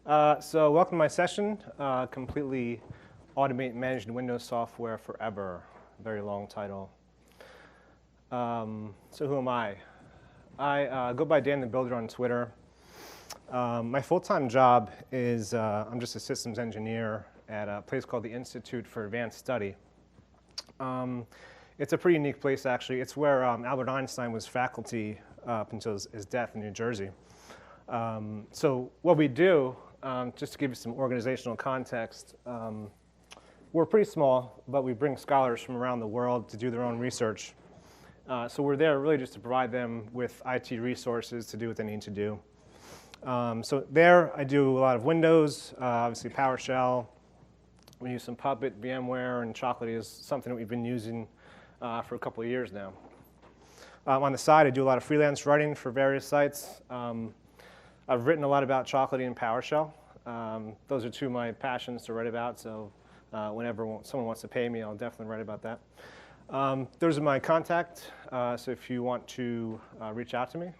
So welcome to my session, completely automate managed Windows software forever. Very long title. So who am I? I go by Dan the Builder on Twitter. My full-time job is I'm just a systems engineer at a place called the Institute for Advanced Study. It's a pretty unique place, actually. It's where Albert Einstein was faculty up until his death in New Jersey. So what we do, just to give you some organizational context, we're pretty small, but we bring scholars from around the world to do their own research. So we're there really just to provide them with IT resources to do what they need to do. So there I do a lot of Windows, obviously PowerShell. We use some Puppet, VMware, and Chocolatey is something that we've been using for a couple of years now. On the side, I do a lot of freelance writing for various sites. I've written a lot about Chocolatey and PowerShell. Those are two of my passions to write about, so whenever someone wants to pay me, I'll definitely write about that. Those are my contact, so if you want to reach out to me,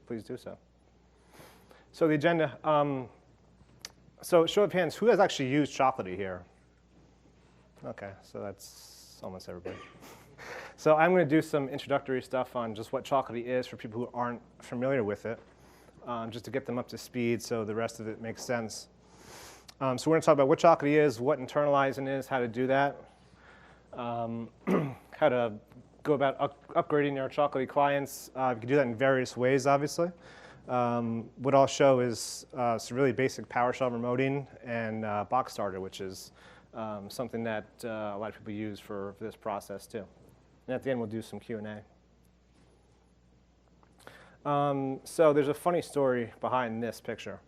please do so. So the agenda. So show of hands, who has actually used Chocolatey here? OK, so that's almost everybody. So I'm going to do some introductory stuff on just what Chocolatey is for people who aren't familiar with it. Just to get them up to speed so the rest of it makes sense. So we're going to talk about what Chocolatey is, what internalizing is, how to do that, how to go about upgrading your Chocolatey clients. You can do that in various ways, obviously. What I'll show is some really basic PowerShell remoting and Boxstarter, which is something that a lot of people use for this process, too. And at the end, we'll do some Q&A. So there's a funny story behind this picture.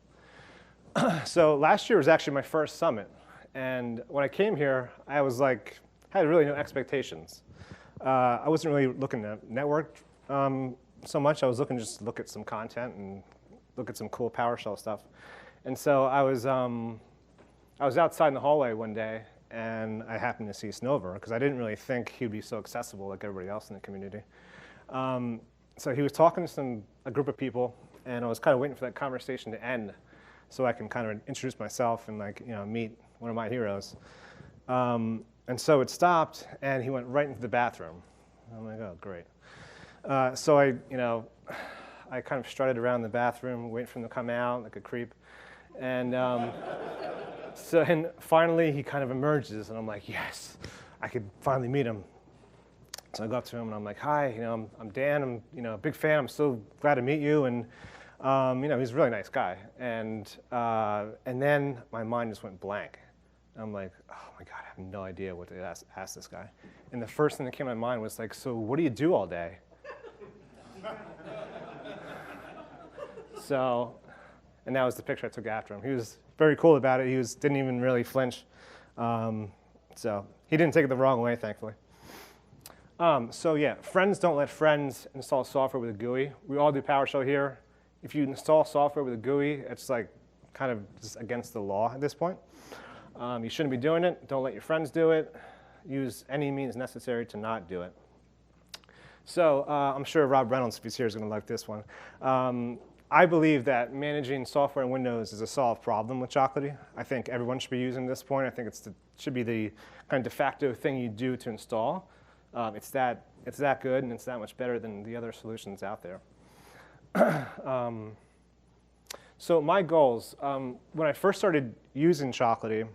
So last year was actually my first summit. And when I came here, I was like, had really no expectations. I wasn't really looking to network so much. I was looking just to look at some content and look at some cool PowerShell stuff. And so I was outside in the hallway one day, and I happened to see Snover, because I didn't really think he'd be so accessible like everybody else in the community. So he was talking to a group of people, and I was kind of waiting for that conversation to end so I can kind of introduce myself and meet one of my heroes. And so it stopped, and he went right into the bathroom. I'm like, oh, great. So I kind of strutted around the bathroom, waiting for him to come out like a creep. And and finally, he kind of emerges, and I'm like, yes, I could finally meet him. So I go up to him and I'm like, hi, I'm Dan. I'm a big fan. I'm so glad to meet you. And he's a really nice guy. And then my mind just went blank. I'm like, oh my God, I have no idea what to ask this guy. And the first thing that came to my mind was like, so what do you do all day? And that was the picture I took after him. He was very cool about it. He didn't even really flinch. So he didn't take it the wrong way, thankfully. So yeah, friends don't let friends install software with a GUI. We all do PowerShell here. If you install software with a GUI, it's like kind of just against the law at this point. You shouldn't be doing it. Don't let your friends do it. Use any means necessary to not do it. So I'm sure Rob Reynolds, if he's here, is going to like this one. I believe that managing software in Windows is a solved problem with Chocolatey. I think everyone should be using this point. I think it should be the kind of de facto thing you do to install. It's that good, and it's that much better than the other solutions out there. So my goals, when I first started using Chocolatey,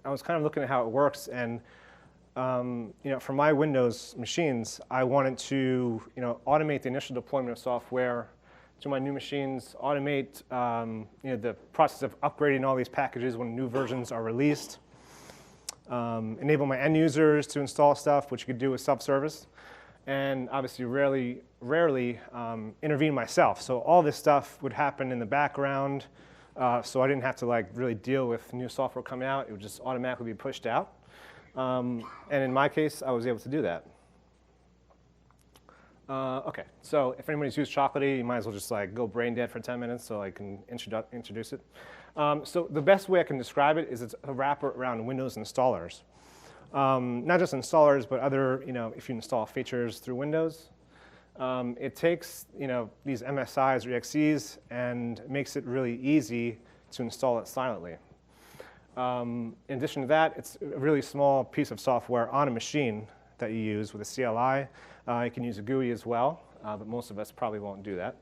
I was kind of looking at how it works, and for my Windows machines, I wanted to automate the initial deployment of software to my new machines, automate the process of upgrading all these packages when new versions are released. Enable my end users to install stuff, which you could do with self-service, and obviously rarely intervene myself. So all this stuff would happen in the background, so I didn't have to really deal with new software coming out. It would just automatically be pushed out. And in my case, I was able to do that. OK, so if anybody's used Chocolatey, you might as well just go brain dead for 10 minutes so I can introduce it. So the best way I can describe it is it's a wrapper around Windows installers. Not just installers, but other, if you install features through Windows. It takes these MSIs or EXEs and makes it really easy to install it silently. In addition to that, it's a really small piece of software on a machine that you use with a CLI. You can use a GUI as well, but most of us probably won't do that.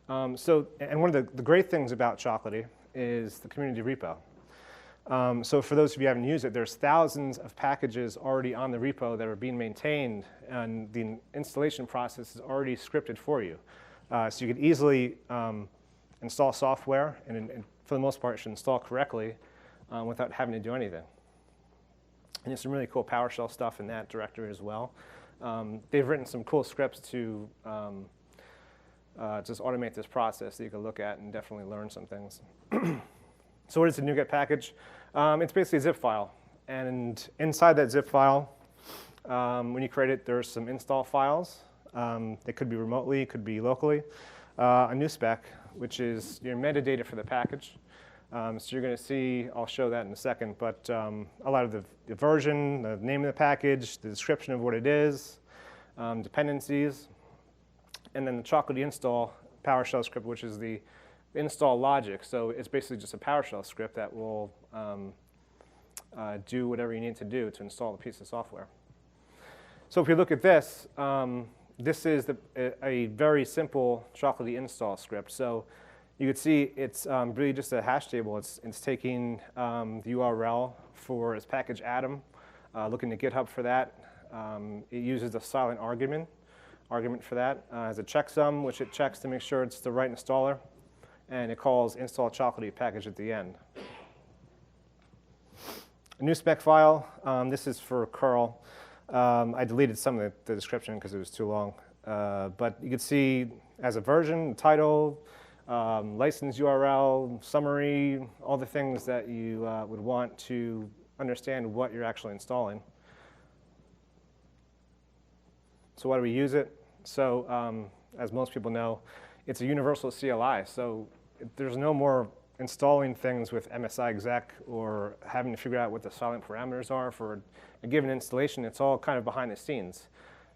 And one of the great things about Chocolatey is the community repo. So for those of you who haven't used it, there's thousands of packages already on the repo that are being maintained, and the installation process is already scripted for you. So you could easily install software, and for the most part, it should install correctly without having to do anything. And there's some really cool PowerShell stuff in that directory as well. They've written some cool scripts to just automate this process that you can look at and definitely learn some things. So what is the Nuget package? It's basically a zip file. And inside that zip file, when you create it, there's some install files. They could be remotely, could be locally. A new spec, which is your metadata for the package. So you're going to see, I'll show that in a second, but a lot of the version, the name of the package, the description of what it is, dependencies, and then the Chocolatey install PowerShell script, which is the install logic. So it's basically just a PowerShell script that will do whatever you need to do to install the piece of software. So if you look at this, this is a very simple Chocolatey install script. So you can see it's really just a hash table. It's taking the URL for its package Atom, looking to GitHub for that. It uses a silent argument for that. It has a checksum, which it checks to make sure it's the right installer. And it calls install Chocolatey package at the end. A new spec file. This is for curl. I deleted some of the description because it was too long. But you can see as a version, title, license URL, summary, all the things that you would want to understand what you're actually installing. So why do we use it? So as most people know, it's a universal CLI. So there's no more installing things with MSI exec or having to figure out what the silent parameters are for a given installation. It's all kind of behind the scenes.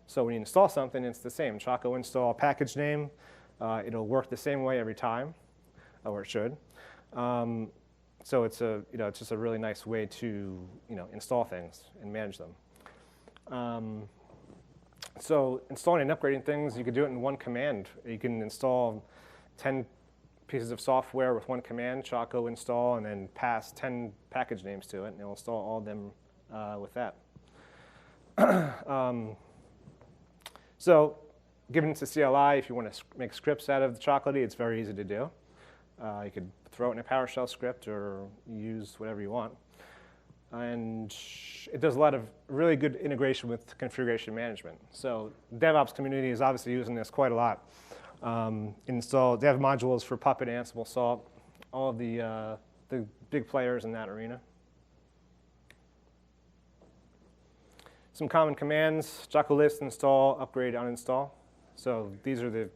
So when you install something, it's the same. Choco install package name. It'll work the same way every time, or it should. So it's it's just a really nice way to install things and manage them. So installing and upgrading things, you could do it in one command. You can install 10 pieces of software with one command, Choco install, and then pass 10 package names to it, and it'll install all of them with that. So given it's a CLI, if you want to make scripts out of the Chocolatey, it's very easy to do. You could throw it in a PowerShell script or use whatever you want. And it does a lot of really good integration with configuration management. So the DevOps community is obviously using this quite a lot. They have modules for Puppet, Ansible, Salt, all of the big players in that arena. Some common commands: Choco list, install, upgrade, uninstall. So these are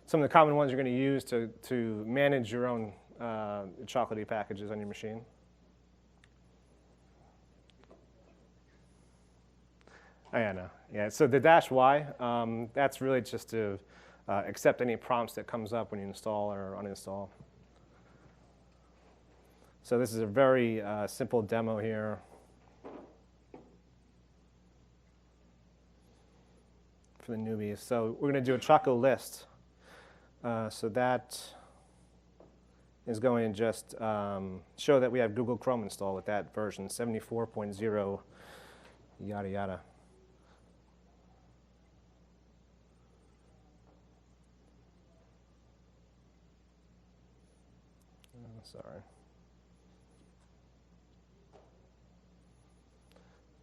some of the common ones you're going to use to manage your own Chocolatey packages on your machine. Oh, yeah, no. Yeah, so the -y, that's really just to accept any prompts that comes up when you install or uninstall. So this is a very simple demo here. For the newbies. So we're going to do a Choco list. So that is going to just show that we have Google Chrome installed with that version, 74.0, yada, yada. Sorry.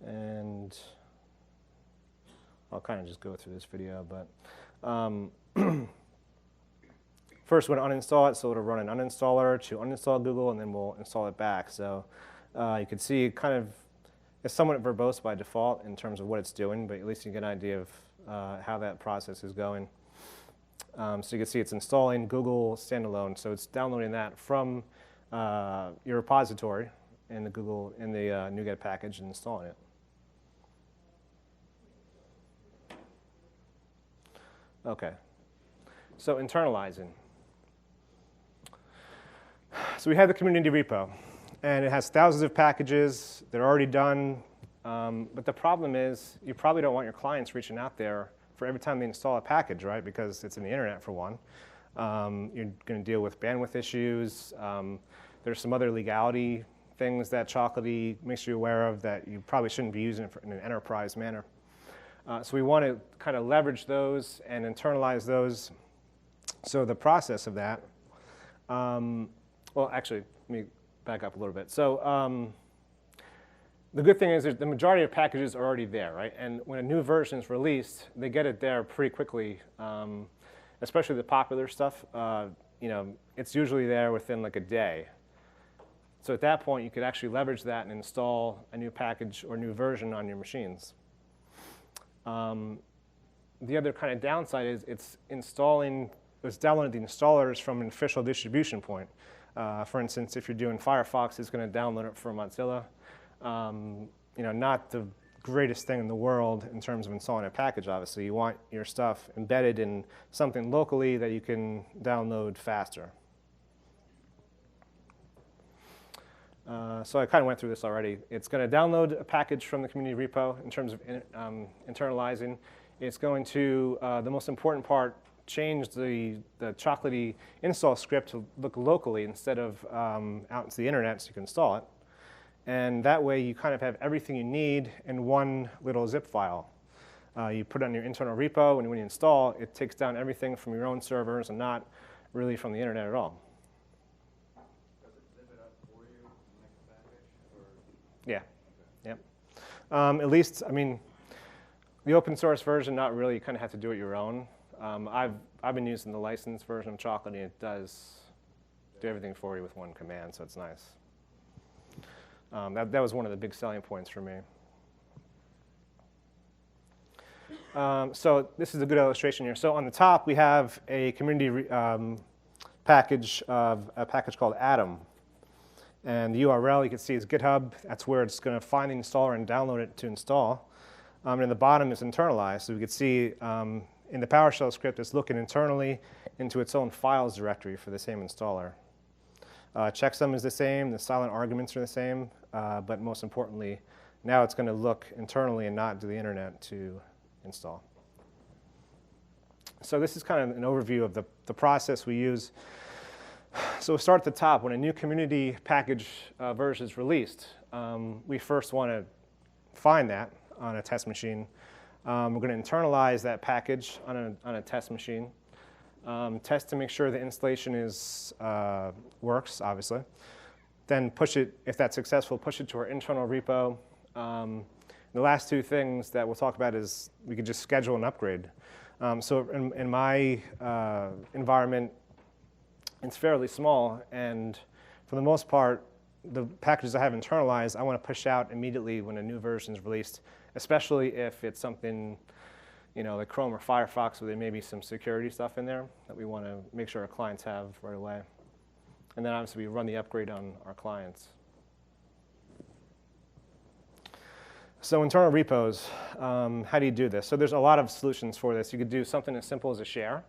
And I'll kind of just go through this video, but first we're going to uninstall it, so it'll run an uninstaller to uninstall Google, and then we'll install it back. So you can see kind of it's somewhat verbose by default in terms of what it's doing, but at least you get an idea of how that process is going. So you can see it's installing Google standalone, so it's downloading that from your repository in the Nuget package and installing it. Okay, so internalizing. So we have the community repo, and it has thousands of packages that are already done. But the problem is you probably don't want your clients reaching out there for every time they install a package, right? Because it's in the internet, for one. You're going to deal with bandwidth issues. There's some other legality things that Chocolatey makes you aware of that you probably shouldn't be using in an enterprise manner. So we want to kind of leverage those and internalize those. So the process of that, well, actually, let me back up a little bit. So the good thing is that the majority of packages are already there, right? And when a new version is released, they get it there pretty quickly, especially the popular stuff. It's usually there within like a day. So at that point, you could actually leverage that and install a new package or new version on your machines. The other kind of downside is it's downloading the installers from an official distribution point. For instance, if you're doing Firefox, it's going to download it from Mozilla. Not the greatest thing in the world in terms of installing a package, obviously. You want your stuff embedded in something locally that you can download faster. So I kind of went through this already. It's going to download a package from the community repo in terms of internalizing. It's going to, the most important part, change the Chocolatey install script to look locally instead of out into the internet so you can install it. And that way you kind of have everything you need in one little zip file. You put it on your internal repo, and when you install, it takes down everything from your own servers and not really from the internet at all. Yeah, yep. At least, I mean, the open source version, not really. You kind of have to do it your own. I've been using the licensed version of Chocolatey. It does do everything for you with one command, so it's nice. That was one of the big selling points for me. So this is a good illustration here. So on the top, we have a community package called Atom. And the URL you can see is GitHub. That's where it's going to find the installer and download it to install. And in the bottom is internalized. So we can see in the PowerShell script, it's looking internally into its own files directory for the same installer. Checksum is the same. The silent arguments are the same. But most importantly, now it's going to look internally and not to the internet to install. So this is kind of an overview of the process we use. So we'll start at the top. When a new community package version is released, we first want to find that on a test machine. We're going to internalize that package on a test machine. Test to make sure the installation works, obviously. Then push it, if that's successful, push it to our internal repo. The last two things that we'll talk about is we could just schedule an upgrade. So in my environment, it's fairly small, and for the most part, the packages I have internalized, I want to push out immediately when a new version is released, especially if it's something, like Chrome or Firefox, where there may be some security stuff in there that we want to make sure our clients have right away. And then obviously we run the upgrade on our clients. So internal repos, how do you do this? So there's a lot of solutions for this. You could do something as simple as a share.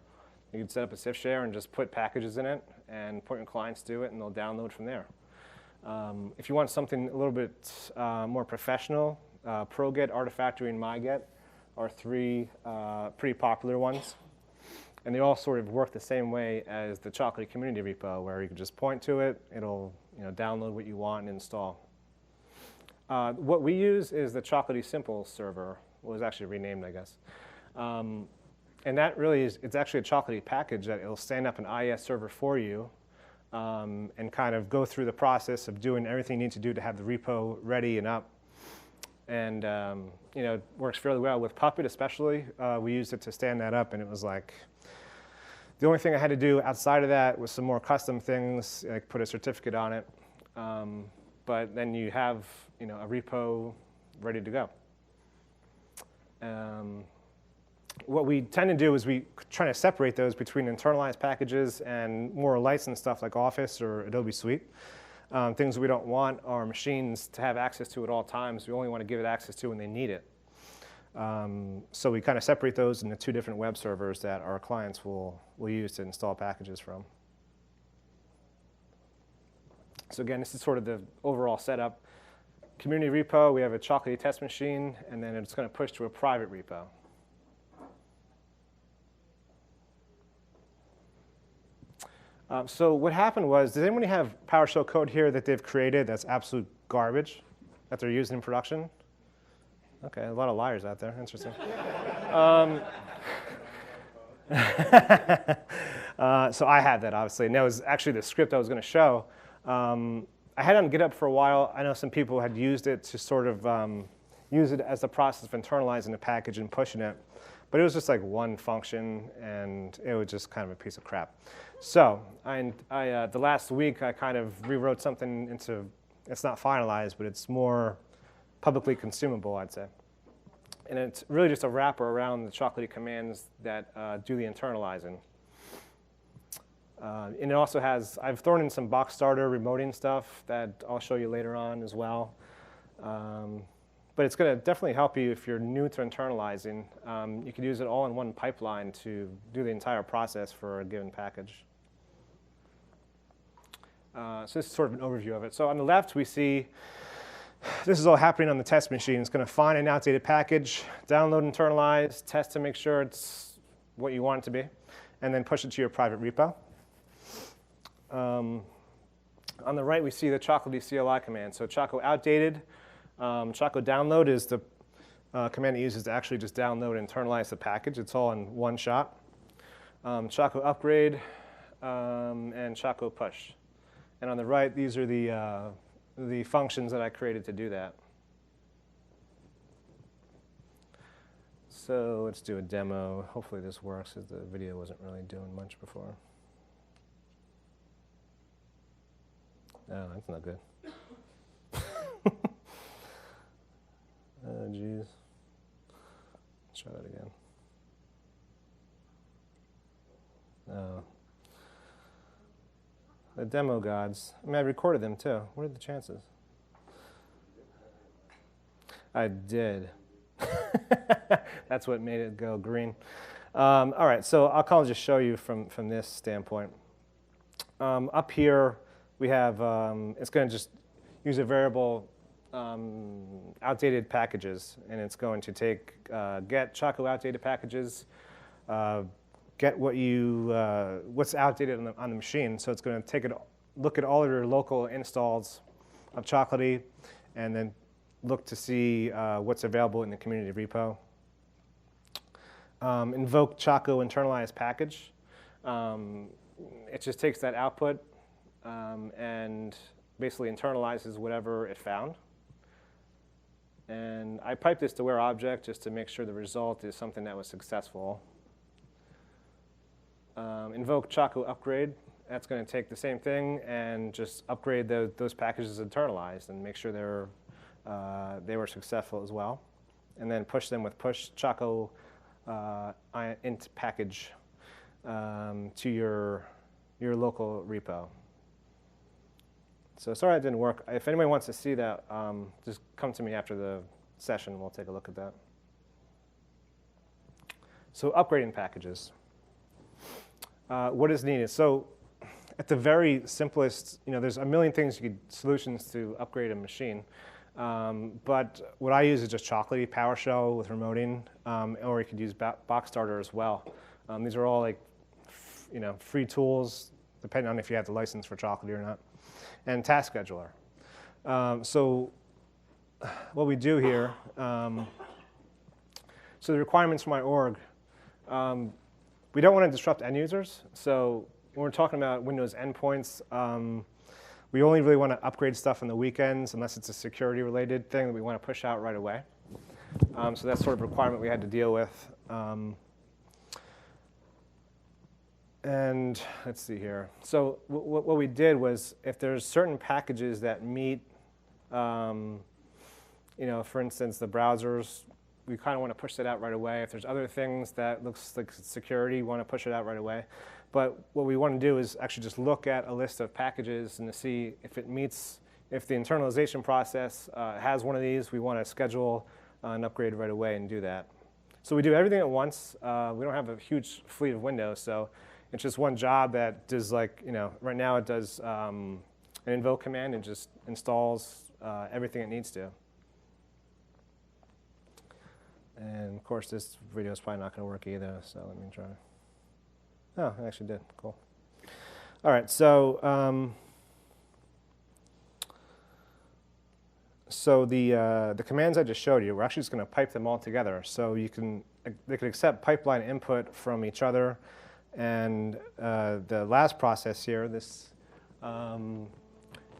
You could set up a CIF share and just put packages in it and point your clients to it, and they'll download from there. If you want something a little bit more professional, ProGet, Artifactory, and MyGet are three pretty popular ones. And they all sort of work the same way as the Chocolatey community repo, where you can just point to it, it'll download what you want and install. What we use is the Chocolatey Simple server. It was actually renamed, I guess. And that really is, it's actually a Chocolatey package that it'll stand up an IIS server for you and kind of go through the process of doing everything you need to do to have the repo ready and up. And it works fairly well with Puppet, especially. We used it to stand that up, and it was like the only thing I had to do outside of that was some more custom things, like put a certificate on it. But then you have a repo ready to go. What we tend to do is we try to separate those between internalized packages and more licensed stuff like Office or Adobe Suite. Things we don't want our machines to have access to at all times. We only want to give it access to when they need it. So we kind of separate those into two different web servers that our clients will use to install packages from. So again, this is sort of the overall setup. Community repo, we have a Chocolatey test machine, and then it's going to push to a private repo. So what happened was, does anybody have PowerShell code here that they've created that's absolute garbage that they're using in production? OK, a lot of liars out there. Interesting. So I had that, obviously. And that was actually the script I was going to show. I had it on GitHub for a while. I know some people had used it to sort of use it as the process of internalizing the package and pushing it. But it was just like one function, and it was just kind of a piece of crap. So the last week, I kind of rewrote something into, it's not finalized, but it's more publicly consumable, I'd say. And it's really just a wrapper around the Chocolatey commands that do the internalizing. And it also has, I've thrown in some Boxstarter remoting stuff that I'll show you later on as well. But it's going to definitely help you if you're new to internalizing. You can use it all in one pipeline to do the entire process for a given package. So this is sort of an overview of it. So on the left, we see this is all happening on the test machine. It's going to find an outdated package, download, internalize, test to make sure it's what you want it to be, and then push it to your private repo. On the right, we see the Chocolatey CLI command. So Choco outdated. Choco download is the command it uses to actually just download and internalize the package. It's all in one shot. Choco upgrade and Choco push. And on the right, these are the functions that I created to do that. So let's do a demo. Hopefully this works, because the video wasn't really doing much before. Oh, that's not good. Oh, geez. Let's try that again. Oh. The demo gods. I mean, I recorded them, too. What are the chances? I did. That's what made it go green. All right, so I'll kind of just show you from this standpoint. Up here, we have, it's going to just use a variable outdated packages, and it's going to take get Choco outdated packages, get what's outdated on the machine. So it's going to take it, look at all of your local installs of Chocolatey, and then look to see what's available in the community repo. Invoke Choco internalize package. It just takes that output and basically internalizes whatever it found. And I piped this to where object just to make sure the result is something that was successful. Invoke Choco upgrade. That's going to take the same thing and just upgrade those packages internalized and make sure they were successful as well. And then push them with push Choco int package to your local repo. So sorry it didn't work. If anybody wants to see that, just come to me after the session. We'll take a look at that. So upgrading packages. What is needed? So at the very simplest, there's a million solutions to upgrade a machine. But what I use is just Chocolatey, PowerShell with remoting, or you could use Boxstarter as well. These are all like, free tools, depending on if you have the license for Chocolatey or not. And task scheduler. So what we do here, so the requirements for my org, we don't want to disrupt end users. So when we're talking about Windows endpoints, we only really want to upgrade stuff on the weekends unless it's a security-related thing that we want to push out right away. So that's sort of a requirement we had to deal with. And let's see here. So what we did was, if there's certain packages that meet, for instance, the browsers, we kind of want to push that out right away. If there's other things that looks like security, we want to push it out right away. But what we want to do is actually just look at a list of packages and to see if it meets, if the internalization process has one of these, we want to schedule an upgrade right away and do that. So we do everything at once. We don't have a huge fleet of windows, so it's just one job that does, like, right now it does an invoke command and just installs everything it needs to. And of course, this video is probably not going to work either, so let me try. Oh, it actually did. Cool. All right, so the commands I just showed you, we're actually just going to pipe them all together. So they can accept pipeline input from each other. And the last process here, this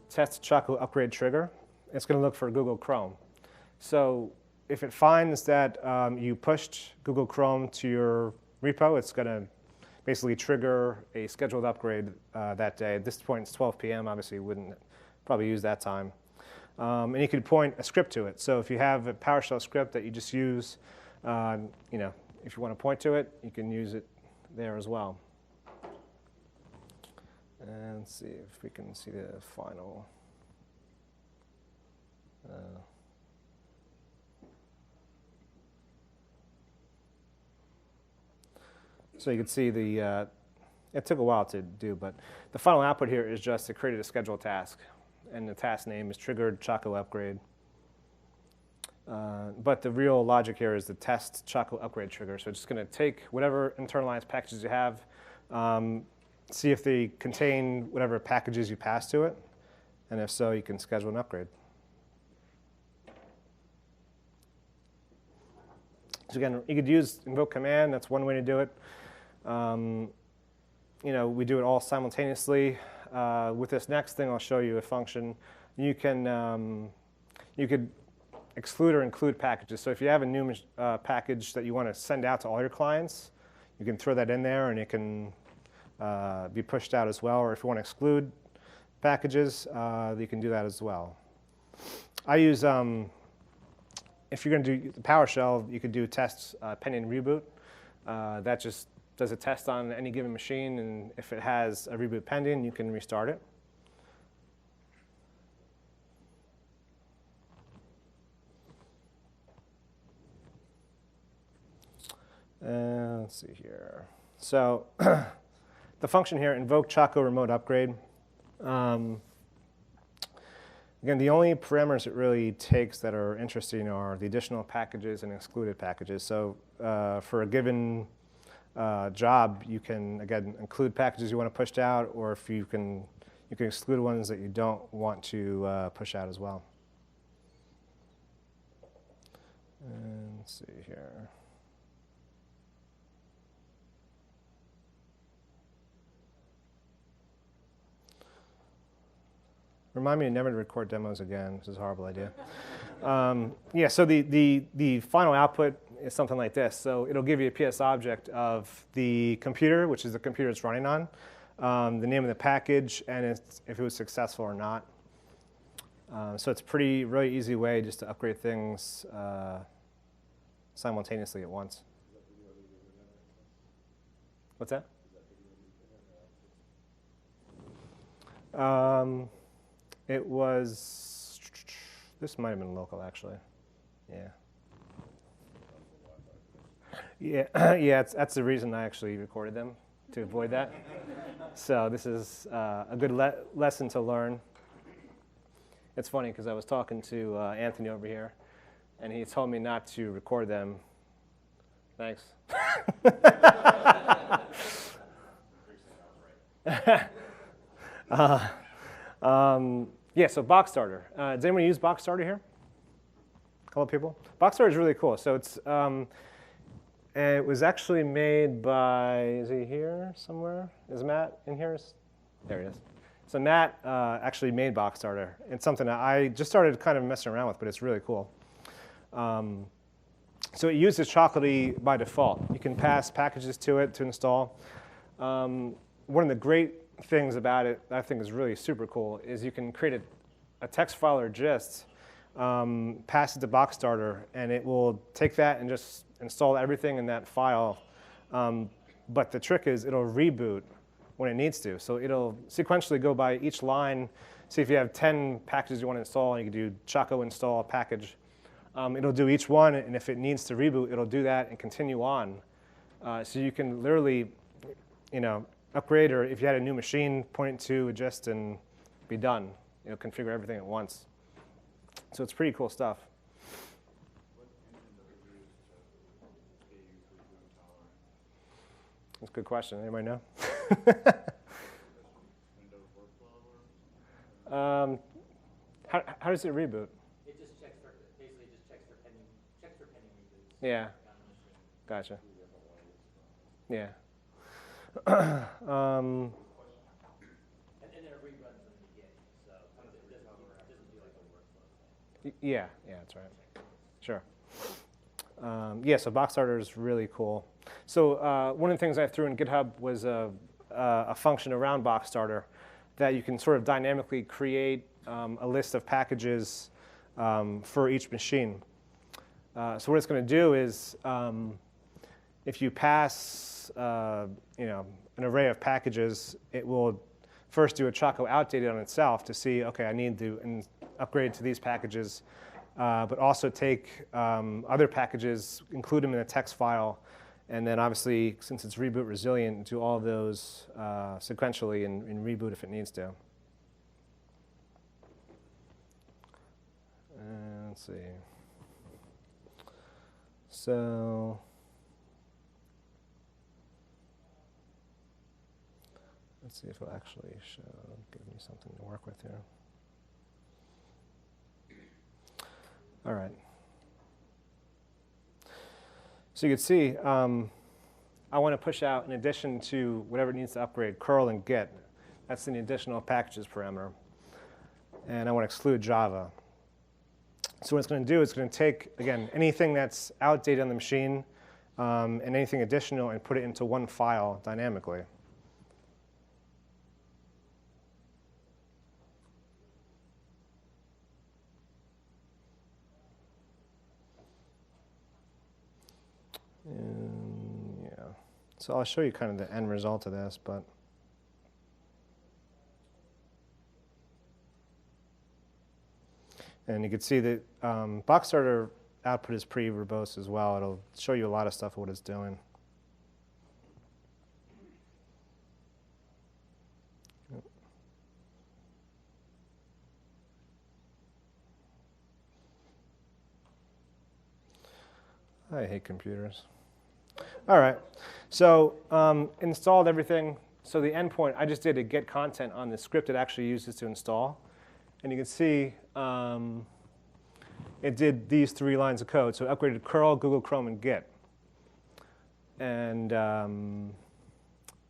test Choco upgrade trigger, it's going to look for Google Chrome. So if it finds that you pushed Google Chrome to your repo, it's going to basically trigger a scheduled upgrade that day. At this point, it's 12 p.m. Obviously, you wouldn't probably use that time. And you could point a script to it. So if you have a PowerShell script that you just use, if you want to point to it, you can use it there as well. And let's see if we can see the final. So you can see it took a while to do, but the final output here is just to create a scheduled task. And the task name is triggered Choco upgrade. But the real logic here is the test Choco upgrade trigger. So it's just going to take whatever internalized packages you have, see if they contain whatever packages you pass to it, and if so, you can schedule an upgrade. So again, you could use invoke command. That's one way to do it. We do it all simultaneously. With this next thing, I'll show you a function. You could exclude or include packages. So if you have a new package that you want to send out to all your clients, you can throw that in there, and it can be pushed out as well. Or if you want to exclude packages, you can do that as well. I use, if you're going to do PowerShell, you could do tests pending reboot. That just does a test on any given machine, and if it has a reboot pending, you can restart it. Let's see here. So the function here, invoke Choco remote upgrade. Again, the only parameters it really takes that are interesting are the additional packages and excluded packages. So for a given job, you can, again, include packages you want to push out, or if you can exclude ones that you don't want to push out as well. And let's see here. Remind me never to record demos again. This is a horrible idea. Yeah, so the final output is something like this. So it'll give you a PS object of the computer, which is the computer it's running on, the name of the package, and if it was successful or not. So it's a really easy way just to upgrade things simultaneously at once. What's that? It was, this might have been local, actually. Yeah. Yeah, that's the reason I actually recorded them, to avoid that. So this is a good lesson to learn. It's funny because I was talking to Anthony over here, and he told me not to record them. Thanks. Yeah, so Boxstarter. Does anyone use Boxstarter here? A couple of people? Boxstarter is really cool. So it was actually made by, is he here somewhere? Is Matt in here? There he is. So Matt actually made Boxstarter. It's something that I just started kind of messing around with, but it's really cool. So it uses Chocolatey by default. You can pass packages to it to install. One of the great things about it that I think is really super cool is you can create a text file or gist, pass it to Boxstarter, and it will take that and just install everything in that file. But the trick is it'll reboot when it needs to. So it'll sequentially go by each line. See if you have 10 packages you want to install, and you can do Choco install package. It'll do each one, and if it needs to reboot, it'll do that and continue on. So you can literally, upgrade, or if you had a new machine, point it to a gist and be done. It'll configure everything at once. So it's pretty cool stuff. What engine does it use to get you for doing tolerance? That's a good question. Anybody know? Windows workflow or? How does it reboot? It just checks for, basically just checks for pending reboots. Yeah. On the machine. Gotcha. Yeah. And then it reruns in the beginning, so it doesn't do like a workflow thing. Yeah, that's right. Sure. Yeah, so Boxstarter is really cool. So one of the things I threw in GitHub was a function around Boxstarter that you can sort of dynamically create a list of packages for each machine. So what it's going to do is if you pass an array of packages, it will first do a Choco outdated on itself to see, okay, I need to upgrade to these packages, but also take other packages, include them in a text file, and then obviously, since it's reboot resilient, do all of those sequentially and reboot if it needs to. Let's see. So let's see if it'll actually give me something to work with here. All right. So you can see, I want to push out, in addition to whatever it needs to upgrade, curl and git. That's an additional packages parameter. And I want to exclude Java. So what it's going to do is it's going to take, again, anything that's outdated on the machine and anything additional and put it into one file dynamically. And, yeah. So I'll show you kind of the end result of this, but and you can see that Boxstarter output is pretty verbose as well. It'll show you a lot of stuff of what it's doing. I hate computers. All right, so installed everything. So the endpoint, I just did a get content on the script it actually uses to install. And you can see it did these 3 lines of code. So it upgraded curl, Google Chrome, and Git. And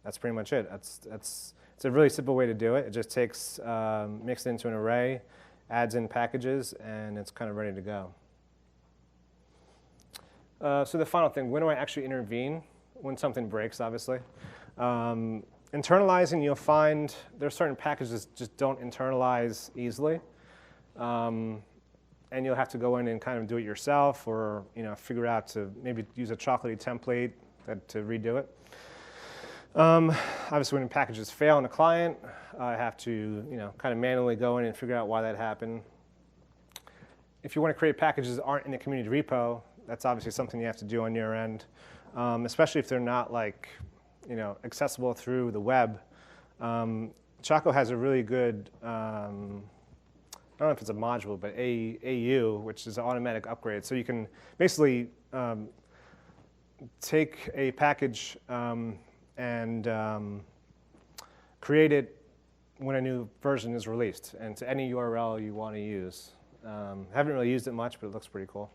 that's pretty much it. It's a really simple way to do it. It just takes, makes it into an array, adds in packages, and it's kind of ready to go. So the final thing, when do I actually intervene? When something breaks, obviously. Internalizing, you'll find there are certain packages that just don't internalize easily. And you'll have to go in and kind of do it yourself, or figure out to maybe use a Chocolatey template to redo it. Obviously, when packages fail in the client, I have to kind of manually go in and figure out why that happened. If you want to create packages that aren't in the community repo, that's obviously something you have to do on your end, especially if they're not accessible through the web. Choco has a really good, I don't know if it's a module, but AU, which is an automatic upgrade. So you can basically take a package and create it when a new version is released, and to any URL you want to use. Haven't really used it much, but it looks pretty cool.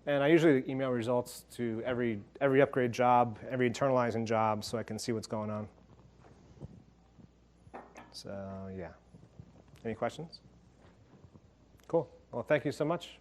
And I usually email results to every upgrade job, every internalizing job, so I can see what's going on. So yeah. Any questions? Cool. Well, thank you so much.